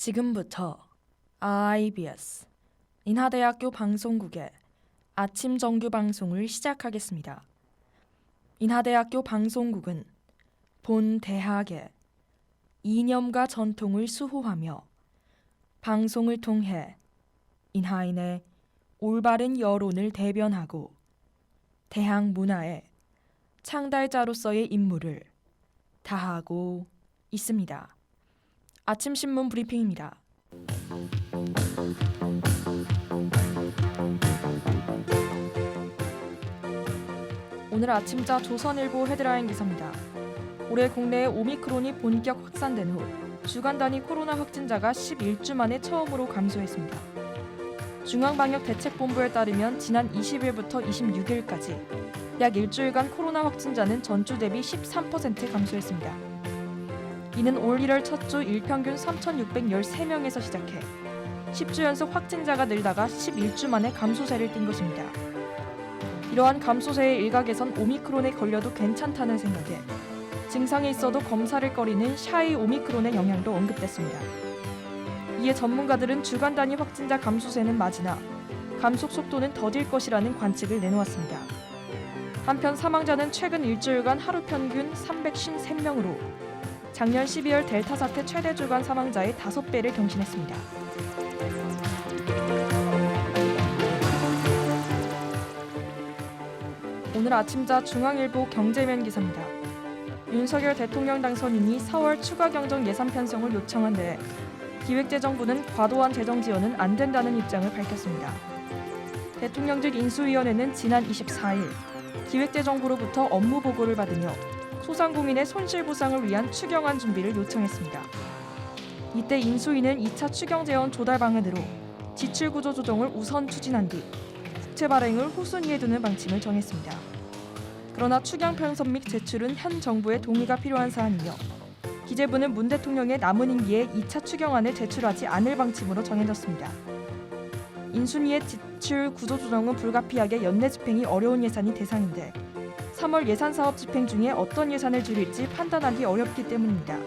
지금부터 IBS 인하대학교 방송국의 아침 정규 방송을 시작하겠습니다. 인하대학교 방송국은 본 대학의 이념과 전통을 수호하며 방송을 통해 인하인의 올바른 여론을 대변하고 대학 문화의 창달자로서의 임무를 다하고 있습니다. 아침 신문 브리핑입니다. 오늘 아침자 조선일보 헤드라인 기사입니다. 올해 국내에 오미크론이 본격 확산된 후 주간 단위 코로나 확진자가 11주 만에 처음으로 감소했습니다. 중앙방역대책본부에 따르면 지난 20일부터 26일까지 약 일주일간 코로나 확진자는 전주 대비 13% 감소했습니다. 이는 올 1월 첫 주 일평균 3,613명에서 시작해 10주 연속 확진자가 늘다가 11주 만에 감소세를 띈 것입니다. 이러한 감소세의 일각에선 오미크론에 걸려도 괜찮다는 생각에 증상이 있어도 검사를 꺼리는 샤이 오미크론의 영향도 언급됐습니다. 이에 전문가들은 주간 단위 확진자 감소세는 맞으나 감속 속도는 더딜 것이라는 관측을 내놓았습니다. 한편 사망자는 최근 일주일간 하루 평균 353명으로 작년 12월 델타 사태 최대 주간 사망자의 5배를 경신했습니다. 오늘 아침자 중앙일보 경제면 기사입니다. 윤석열 대통령 당선인이 4월 추가 경정 예산 편성을 요청한 데에 기획재정부는 과도한 재정 지원은 안 된다는 입장을 밝혔습니다. 대통령직 인수위원회는 지난 24일 기획재정부로부터 업무 보고를 받으며 소상공인의 손실보상을 위한 추경안 준비를 요청했습니다. 이때 인수위는 2차 추경 재원 조달 방안으로 지출구조 조정을 우선 추진한 뒤 국채 발행을 후순위에 두는 방침을 정했습니다. 그러나 추경 편성 및 제출은 현 정부의 동의가 필요한 사안이며 기재부는 문 대통령의 남은 임기에 2차 추경안을 제출하지 않을 방침으로 정해졌습니다. 인수위의 지출 구조 조정은 불가피하게 연내 집행이 어려운 예산이 대상인데 3월 예산사업 집행 중에 어떤 예산을 줄일지 판단하기 어렵기 때문입니다.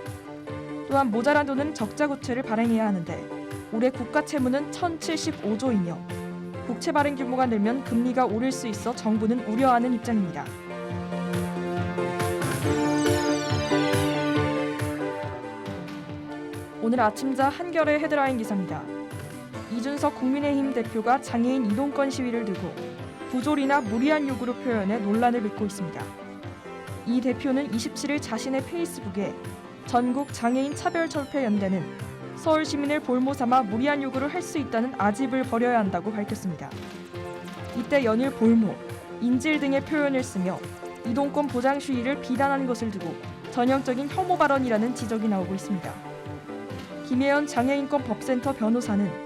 또한 모자란 돈은 적자 국채를 발행해야 하는데 올해 국가 채무는 1,075조이며 국채 발행 규모가 늘면 금리가 오를 수 있어 정부는 우려하는 입장입니다. 오늘 아침자 한겨레 헤드라인 기사입니다. 이준석 국민의힘 대표가 장애인 이동권 시위를 두고 부조리나 무리한 요구로 표현해 논란을 빚고 있습니다. 이 대표는 27일 자신의 페이스북에 전국 장애인 차별철폐연대는 서울 시민을 볼모 삼아 무리한 요구를 할 수 있다는 아집을 버려야 한다고 밝혔습니다. 이때 연일 볼모, 인질 등의 표현을 쓰며 이동권 보장 시위를 비난한 것을 두고 전형적인 혐오 발언이라는 지적이 나오고 있습니다. 김혜연 장애인권 법센터 변호사는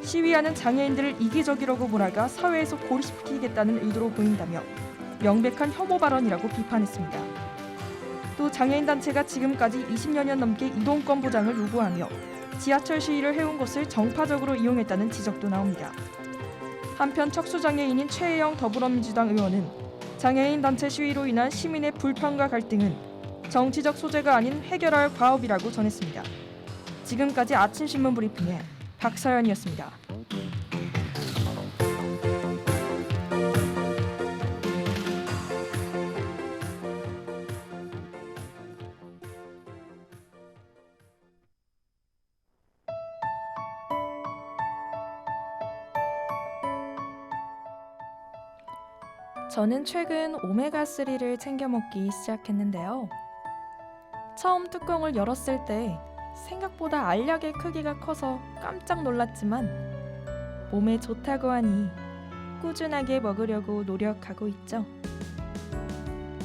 시위하는 장애인들을 이기적이라고 몰아가 사회에서 고립시키겠다는 의도로 보인다며 명백한 혐오 발언이라고 비판했습니다. 또 장애인 단체가 지금까지 20여 년 넘게 이동권 보장을 요구하며 지하철 시위를 해온 것을 정파적으로 이용했다는 지적도 나옵니다. 한편 척수장애인인 최혜영 더불어민주당 의원은 장애인 단체 시위로 인한 시민의 불편과 갈등은 정치적 소재가 아닌 해결할 과업이라고 전했습니다. 지금까지 아침 신문 브리핑에 박사연이었습니다. 저는 최근 오메가3를 챙겨 먹기 시작했는데요. 처음 뚜껑을 열었을 때 생각보다 알약의 크기가 커서 깜짝 놀랐지만 몸에 좋다고 하니 꾸준하게 먹으려고 노력하고 있죠.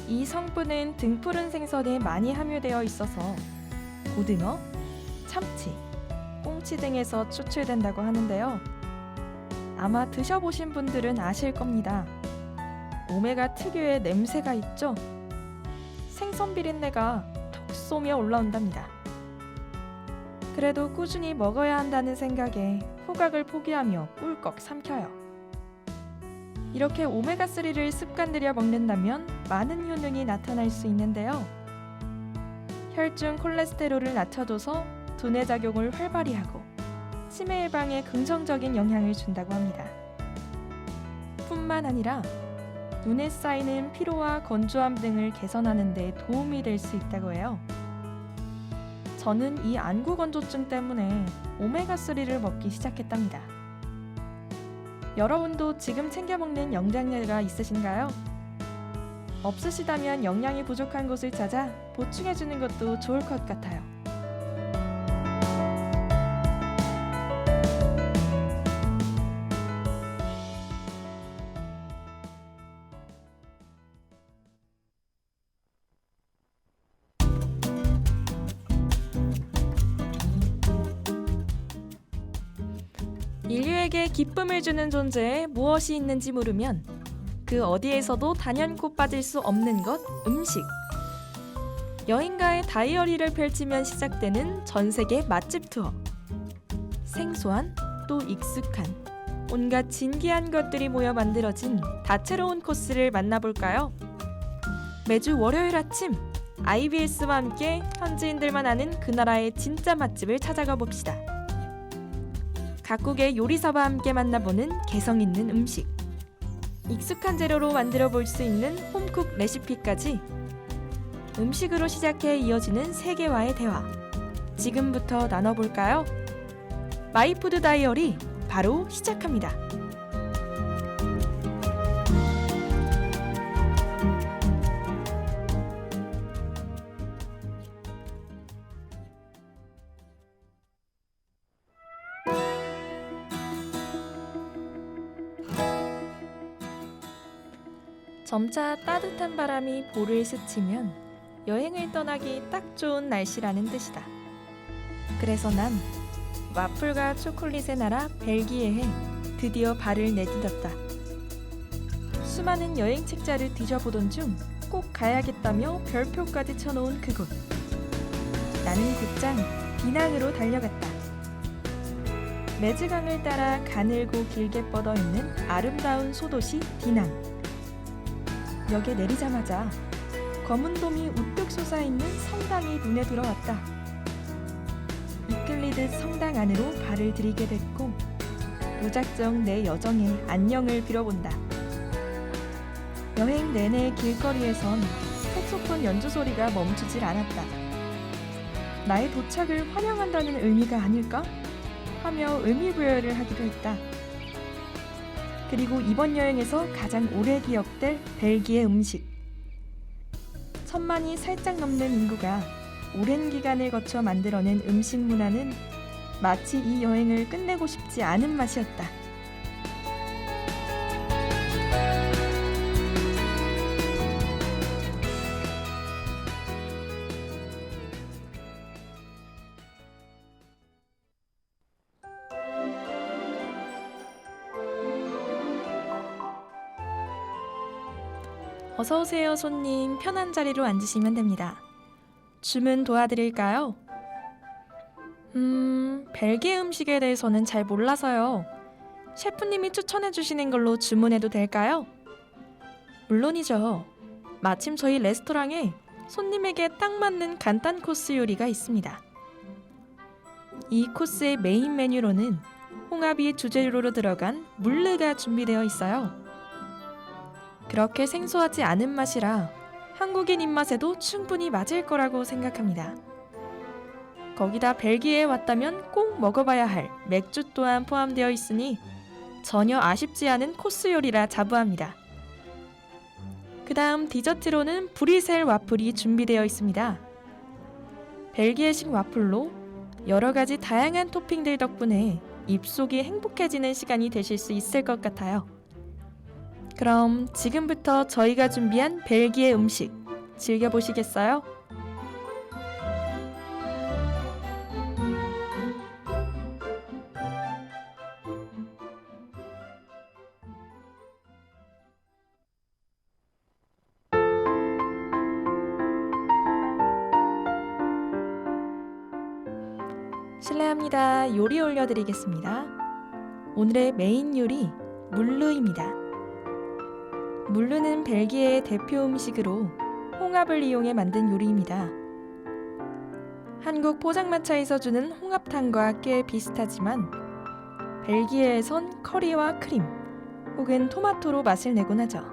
이 성분은 등푸른 생선에 많이 함유되어 있어서 고등어, 참치, 꽁치 등에서 추출된다고 하는데요. 아마 드셔보신 분들은 아실 겁니다. 오메가 특유의 냄새가 있죠? 생선 비린내가 톡 쏘며 올라온답니다. 그래도 꾸준히 먹어야 한다는 생각에 후각을 포기하며 꿀꺽 삼켜요. 이렇게 오메가3를 습관들여 먹는다면 많은 효능이 나타날 수 있는데요. 혈중 콜레스테롤을 낮춰줘서 두뇌 작용을 활발히 하고 치매 예방에 긍정적인 영향을 준다고 합니다. 뿐만 아니라 눈에 쌓이는 피로와 건조함 등을 개선하는 데 도움이 될 수 있다고 해요. 저는 이 안구 건조증 때문에 오메가3를 먹기 시작했답니다. 여러분도 지금 챙겨 먹는 영양제가 있으신가요? 없으시다면 영양이 부족한 곳을 찾아 보충해주는 것도 좋을 것 같아요. 인류에게 기쁨을 주는 존재에 무엇이 있는지 물으면 그 어디에서도 단연코 빠질 수 없는 것, 음식. 여행가의 다이어리를 펼치면 시작되는 전 세계 맛집 투어. 생소한, 또 익숙한, 온갖 진기한 것들이 모여 만들어진 다채로운 코스를 만나볼까요? 매주 월요일 아침, IBS와 함께 현지인들만 아는 그 나라의 진짜 맛집을 찾아가 봅시다. 각국의 요리사와 함께 만나보는 개성 있는 음식. 익숙한 재료로 만들어 볼 수 있는 홈쿡 레시피까지 음식으로 시작해 이어지는 세계와의 대화. 지금부터 나눠볼까요? 마이푸드 다이어리 바로 시작합니다. 점차 따뜻한 바람이 볼을 스치면 여행을 떠나기 딱 좋은 날씨라는 뜻이다. 그래서 난 와플과 초콜릿의 나라 벨기에에 드디어 발을 내디뎠다. 수많은 여행 책자를 뒤져보던 중 꼭 가야겠다며 별표까지 쳐놓은 그곳. 나는 곧장 디낭으로 달려갔다. 메즈강을 따라 가늘고 길게 뻗어있는 아름다운 소도시 디낭. 역에 내리자마자 검은 돔이 우뚝 솟아있는 성당이 눈에 들어왔다. 이끌리듯 성당 안으로 발을 들이게 됐고 무작정 내 여정에 안녕을 빌어본다. 여행 내내 길거리에선 색소폰 연주 소리가 멈추질 않았다. 나의 도착을 환영한다는 의미가 아닐까? 하며 의미부여를 하기도 했다. 그리고 이번 여행에서 가장 오래 기억될 벨기에 음식. 1000만이 살짝 넘는 인구가 오랜 기간을 거쳐 만들어낸 음식 문화는 마치 이 여행을 끝내고 싶지 않은 맛이었다. 어서오세요, 손님. 편한 자리로 앉으시면 됩니다. 주문 도와드릴까요? 벨기에 음식에 대해서는 잘 몰라서요. 셰프님이 추천해 주시는 걸로 주문해도 될까요? 물론이죠. 마침 저희 레스토랑에 손님에게 딱 맞는 간단 코스 요리가 있습니다. 이 코스의 메인 메뉴로는 홍합이 주재료로 들어간 물르가 준비되어 있어요. 그렇게 생소하지 않은 맛이라 한국인 입맛에도 충분히 맞을 거라고 생각합니다. 거기다 벨기에에 왔다면 꼭 먹어봐야 할 맥주 또한 포함되어 있으니 전혀 아쉽지 않은 코스 요리라 자부합니다. 그 다음 디저트로는 브리셀 와플이 준비되어 있습니다. 벨기에식 와플로 여러 가지 다양한 토핑들 덕분에 입속이 행복해지는 시간이 되실 수 있을 것 같아요. 그럼 지금부터 저희가 준비한 벨기에 음식 즐겨보시겠어요? 실례합니다. 요리 올려드리겠습니다. 오늘의 메인 요리 물르입니다. 물르는 벨기에의 대표 음식으로 홍합을 이용해 만든 요리입니다. 한국 포장마차에서 주는 홍합탕과 꽤 비슷하지만 벨기에에선 커리와 크림 혹은 토마토로 맛을 내곤 하죠.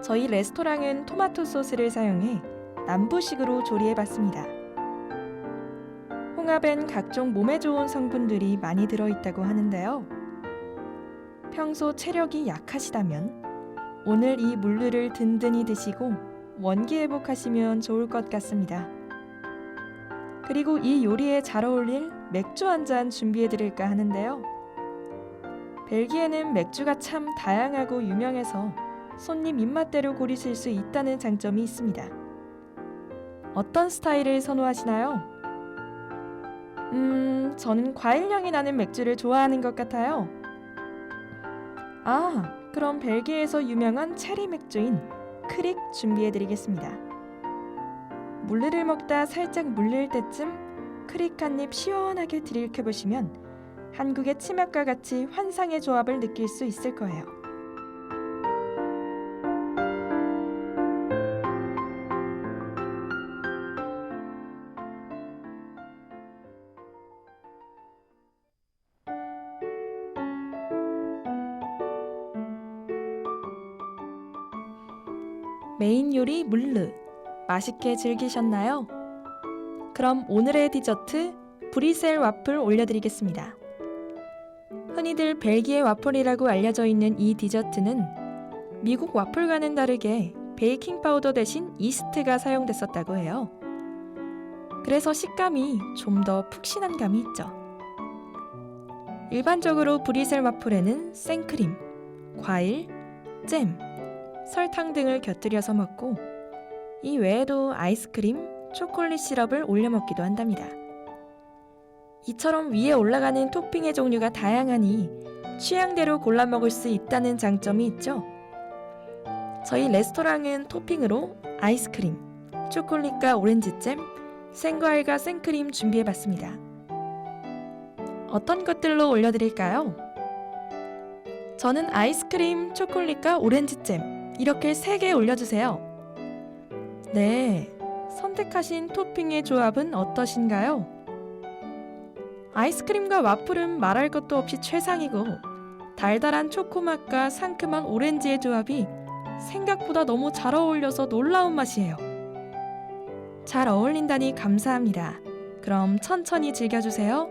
저희 레스토랑은 토마토 소스를 사용해 남부식으로 조리해봤습니다. 홍합엔 각종 몸에 좋은 성분들이 많이 들어있다고 하는데요. 평소 체력이 약하시다면 오늘 이 물류를 든든히 드시고 원기 회복하시면 좋을 것 같습니다. 그리고 이 요리에 잘 어울릴 맥주 한 잔 준비해드릴까 하는데요. 벨기에는 맥주가 참 다양하고 유명해서 손님 입맛대로 고르실 수 있다는 장점이 있습니다. 어떤 스타일을 선호하시나요? 저는 과일향이 나는 맥주를 좋아하는 것 같아요. 그럼 벨기에에서 유명한 체리 맥주인 크릭 준비해드리겠습니다. 물르를 먹다 살짝 물릴 때쯤 크릭 한 입 시원하게 들이켜보시면 한국의 치맥과 같이 환상의 조합을 느낄 수 있을 거예요. 메인 요리 물르 맛있게 즐기셨나요? 그럼 오늘의 디저트 브리셀 와플 올려드리겠습니다. 흔히들 벨기에 와플이라고 알려져 있는 이 디저트는 미국 와플과는 다르게 베이킹 파우더 대신 이스트가 사용됐었다고 해요. 그래서 식감이 좀 더 푹신한 감이 있죠. 일반적으로 브리셀 와플에는 생크림, 과일, 잼, 설탕 등을 곁들여서 먹고 이 외에도 아이스크림, 초콜릿 시럽을 올려 먹기도 한답니다. 이처럼 위에 올라가는 토핑의 종류가 다양하니 취향대로 골라 먹을 수 있다는 장점이 있죠. 저희 레스토랑은 토핑으로 아이스크림, 초콜릿과 오렌지잼, 생과일과 생크림 준비해봤습니다. 어떤 것들로 올려드릴까요? 저는 아이스크림, 초콜릿과 오렌지잼 이렇게 3개 올려주세요. 네, 선택하신 토핑의 조합은 어떠신가요? 아이스크림과 와플은 말할 것도 없이 최상이고 달달한 초코맛과 상큼한 오렌지의 조합이 생각보다 너무 잘 어울려서 놀라운 맛이에요. 잘 어울린다니 감사합니다. 그럼 천천히 즐겨주세요.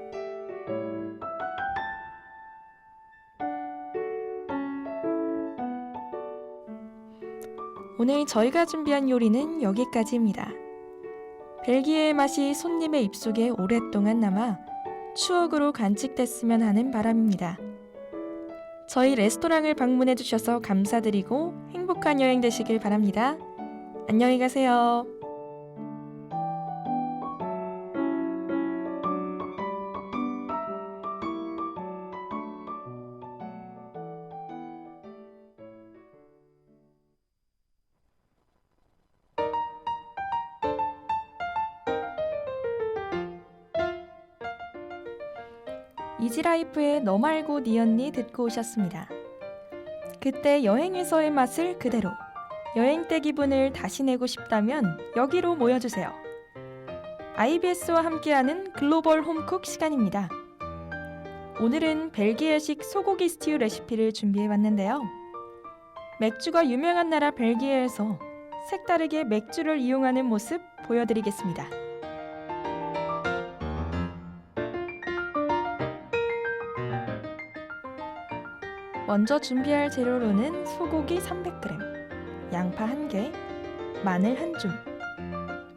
오늘 저희가 준비한 요리는 여기까지입니다. 벨기에의 맛이 손님의 입속에 오랫동안 남아 추억으로 간직됐으면 하는 바람입니다. 저희 레스토랑을 방문해 주셔서 감사드리고 행복한 여행 되시길 바랍니다. 안녕히 가세요. 이지라이프의 너 말고 네 언니 듣고 오셨습니다. 그때 여행에서의 맛을 그대로, 여행 때 기분을 다시 내고 싶다면 여기로 모여주세요. IBS와 함께하는 글로벌 홈쿡 시간입니다. 오늘은 벨기에식 소고기 스튜 레시피를 준비해봤는데요. 맥주가 유명한 나라 벨기에에서 색다르게 맥주를 이용하는 모습 보여드리겠습니다. 먼저 준비할 재료로는 소고기 300g, 양파 1개, 마늘 1줌,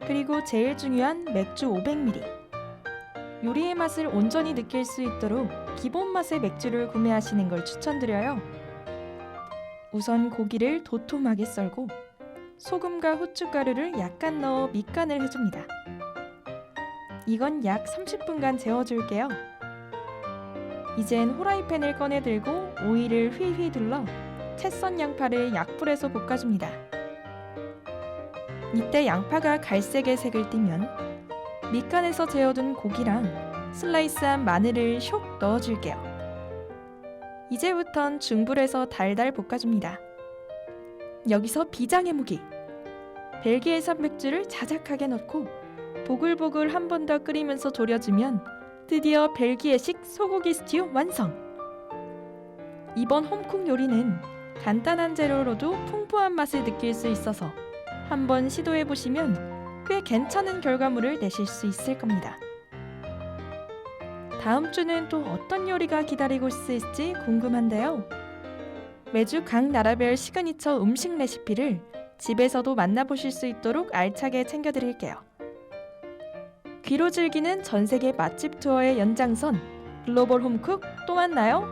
그리고 제일 중요한 맥주 500ml. 요리의 맛을 온전히 느낄 수 있도록 기본 맛의 맥주를 구매하시는 걸 추천드려요. 우선 고기를 도톰하게 썰고 소금과 후춧가루를 약간 넣어 밑간을 해줍니다. 이건 약 30분간 재워줄게요. 이젠 후라이팬을 꺼내 들고 오일을 휘휘 둘러 채 썬 양파를 약불에서 볶아줍니다. 이때 양파가 갈색의 색을 띠면 밑간에서 재워둔 고기랑 슬라이스한 마늘을 쇽 넣어줄게요. 이제부턴 중불에서 달달 볶아줍니다. 여기서 비장의 무기! 벨기에산 맥주를 자작하게 넣고 보글보글 한 번 더 끓이면서 졸여주면 드디어 벨기에식 소고기 스튜 완성! 이번 홈쿡 요리는 간단한 재료로도 풍부한 맛을 느낄 수 있어서 한번 시도해보시면 꽤 괜찮은 결과물을 내실 수 있을 겁니다. 다음 주는 또 어떤 요리가 기다리고 있을지 궁금한데요. 매주 각 나라별 시그니처 음식 레시피를 집에서도 만나보실 수 있도록 알차게 챙겨드릴게요. 귀로 즐기는 전세계 맛집 투어의 연장선 글로벌 홈쿡 또 만나요.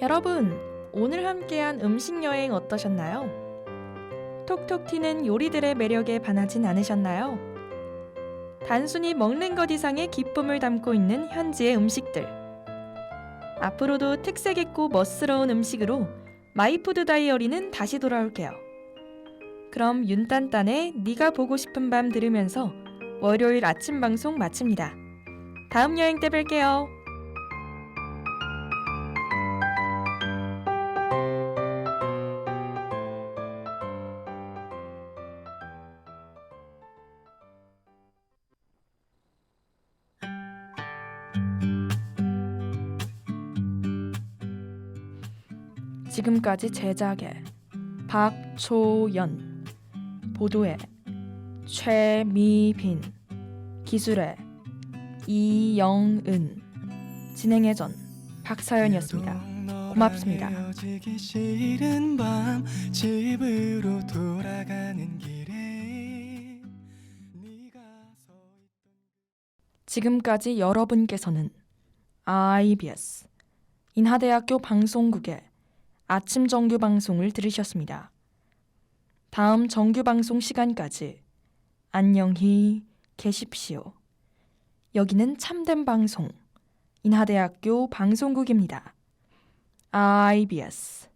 여러분, 오늘 함께한 음식 여행 어떠셨나요? 톡톡 튀는 요리들의 매력에 반하진 않으셨나요? 단순히 먹는 것 이상의 기쁨을 담고 있는 현지의 음식들. 앞으로도 특색 있고 멋스러운 음식으로 마이푸드 다이어리는 다시 돌아올게요. 그럼 윤딴딴의 네가 보고 싶은 밤 들으면서 월요일 아침 방송 마칩니다. 다음 여행 때 뵐게요. 지금까지 제작의 박초연, 보도의 최미빈, 기술의 이영은, 진행의 전 박사연이었습니다. 고맙습니다. 지금까지 여러분께서는 IBS 인하대학교 방송국의 아침 정규 방송을 들으셨습니다. 다음 정규 방송 시간까지 안녕히 계십시오. 여기는 참된 방송 인하대학교 방송국입니다. IBS